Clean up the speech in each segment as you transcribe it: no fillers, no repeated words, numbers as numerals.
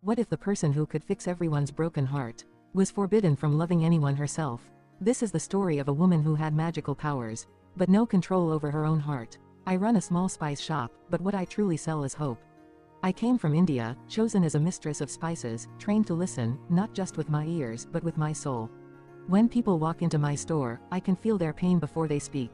What if the person who could fix everyone's broken heart was forbidden from loving anyone herself? This is the story of a woman who had magical powers, but no control over her own heart. I run a small spice shop, but what I truly sell is hope. I came from India, chosen as a mistress of spices, trained to listen, not just with my ears but with my soul. When people walk into my store, I can feel their pain before they speak.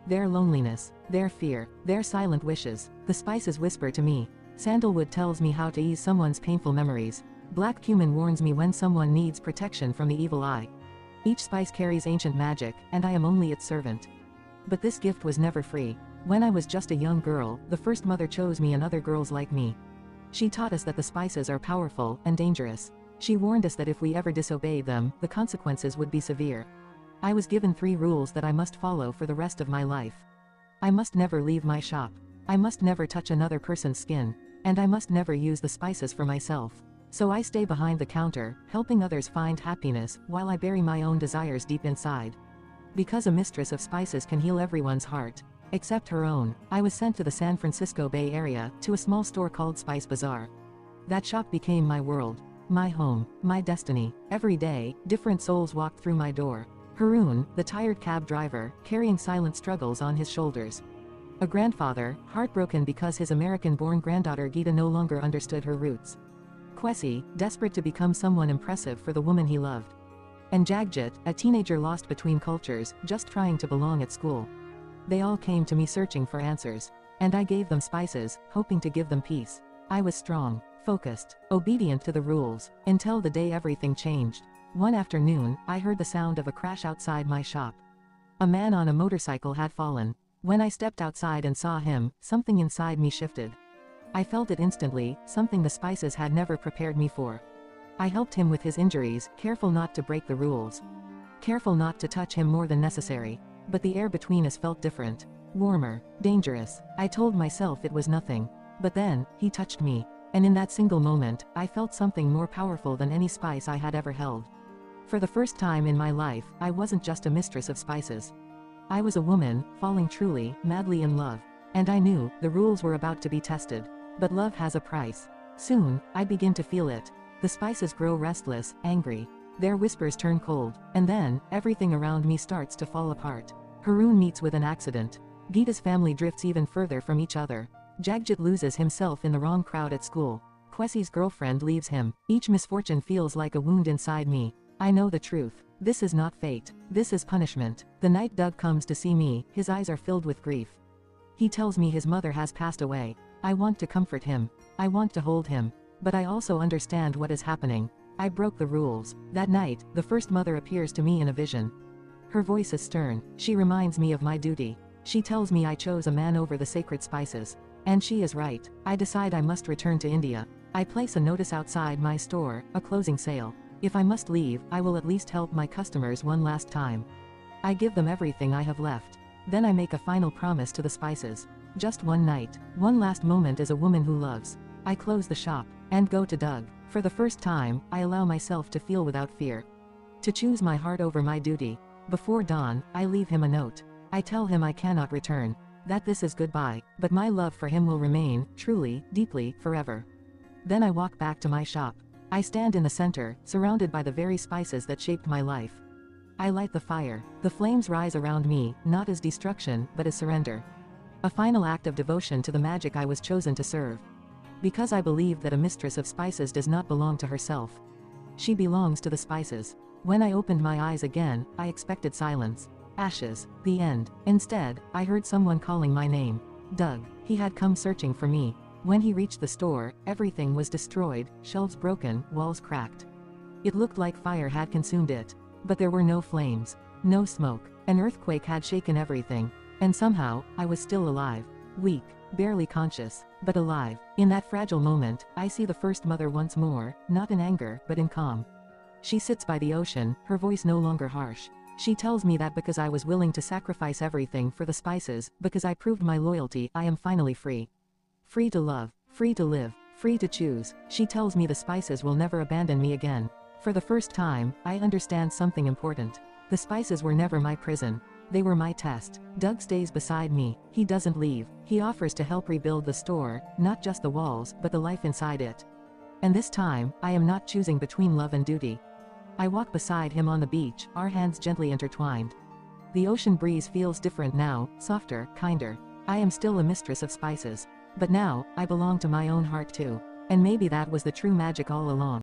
Their loneliness, their fear, their silent wishes. The spices whisper to me. Sandalwood tells me how to ease someone's painful memories. Black cumin warns me when someone needs protection from the evil eye. Each spice carries ancient magic, and I am only its servant. But this gift was never free. When I was just a young girl, the first mother chose me and other girls like me. She taught us that the spices are powerful and dangerous. She warned us that if we ever disobeyed them, the consequences would be severe. I was given 3 rules that I must follow for the rest of my life. I must never leave my shop. I must never touch another person's skin. And I must never use the spices for myself. So I stay behind the counter, helping others find happiness, while I bury my own desires deep inside. Because a mistress of spices can heal everyone's heart, except her own, I was sent to the San Francisco Bay Area, to a small store called Spice Bazaar. That shop became my world, my home, my destiny. Every day, different souls walked through my door. Haroon, the tired cab driver, carrying silent struggles on his shoulders. A grandfather, heartbroken because his American-born granddaughter Geeta no longer understood her roots. Kwesi, desperate to become someone impressive for the woman he loved. And Jagjit, a teenager lost between cultures, just trying to belong at school. They all came to me searching for answers. And I gave them spices, hoping to give them peace. I was strong, focused, obedient to the rules, until the day everything changed. One afternoon, I heard the sound of a crash outside my shop. A man on a motorcycle had fallen. When I stepped outside and saw him, something inside me shifted. I felt it instantly, something the spices had never prepared me for. I helped him with his injuries, careful not to break the rules. Careful not to touch him more than necessary. But the air between us felt different. Warmer, dangerous. I told myself it was nothing. But then, he touched me. And in that single moment, I felt something more powerful than any spice I had ever held. For the first time in my life, I wasn't just a mistress of spices. I was a woman, falling truly, madly in love. And I knew, the rules were about to be tested. But love has a price. Soon, I begin to feel it. The spices grow restless, angry. Their whispers turn cold. And then, everything around me starts to fall apart. Haroon meets with an accident. Geeta's family drifts even further from each other. Jagjit loses himself in the wrong crowd at school. Kwesi's girlfriend leaves him. Each misfortune feels like a wound inside me. I know the truth. This is not fate. This is punishment. The night Doug comes to see me, his eyes are filled with grief. He tells me his mother has passed away. I want to comfort him. I want to hold him. But I also understand what is happening. I broke the rules. That night, the first mother appears to me in a vision. Her voice is stern. She reminds me of my duty. She tells me I chose a man over the sacred spices. And she is right. I decide I must return to India. I place a notice outside my store, a closing sale. If I must leave, I will at least help my customers one last time. I give them everything I have left. Then I make a final promise to the spices. Just one night, one last moment as a woman who loves. I close the shop, and go to Doug. For the first time, I allow myself to feel without fear. To choose my heart over my duty. Before dawn, I leave him a note. I tell him I cannot return. That this is goodbye, but my love for him will remain, truly, deeply, forever. Then I walk back to my shop. I stand in the center, surrounded by the very spices that shaped my life. I light the fire. The flames rise around me, not as destruction, but as surrender. A final act of devotion to the magic I was chosen to serve. Because I believe that a mistress of spices does not belong to herself. She belongs to the spices. When I opened my eyes again, I expected silence. Ashes. The end. Instead, I heard someone calling my name. Doug. He had come searching for me. When he reached the store, everything was destroyed, shelves broken, walls cracked. It looked like fire had consumed it. But there were no flames. No smoke. An earthquake had shaken everything. And somehow, I was still alive. Weak. Barely conscious. But alive. In that fragile moment, I see the first mother once more, not in anger, but in calm. She sits by the ocean, her voice no longer harsh. She tells me that because I was willing to sacrifice everything for the spices, because I proved my loyalty, I am finally free. Free to love, free to live, free to choose. She tells me the spices will never abandon me again. For the first time, I understand something important. The spices were never my prison. They were my test. Doug stays beside me. He doesn't leave. He offers to help rebuild the store, not just the walls, but the life inside it. And this time, I am not choosing between love and duty. I walk beside him on the beach, our hands gently intertwined. The ocean breeze feels different now, softer, kinder. I am still a mistress of spices. But now, I belong to my own heart too. And maybe that was the true magic all along.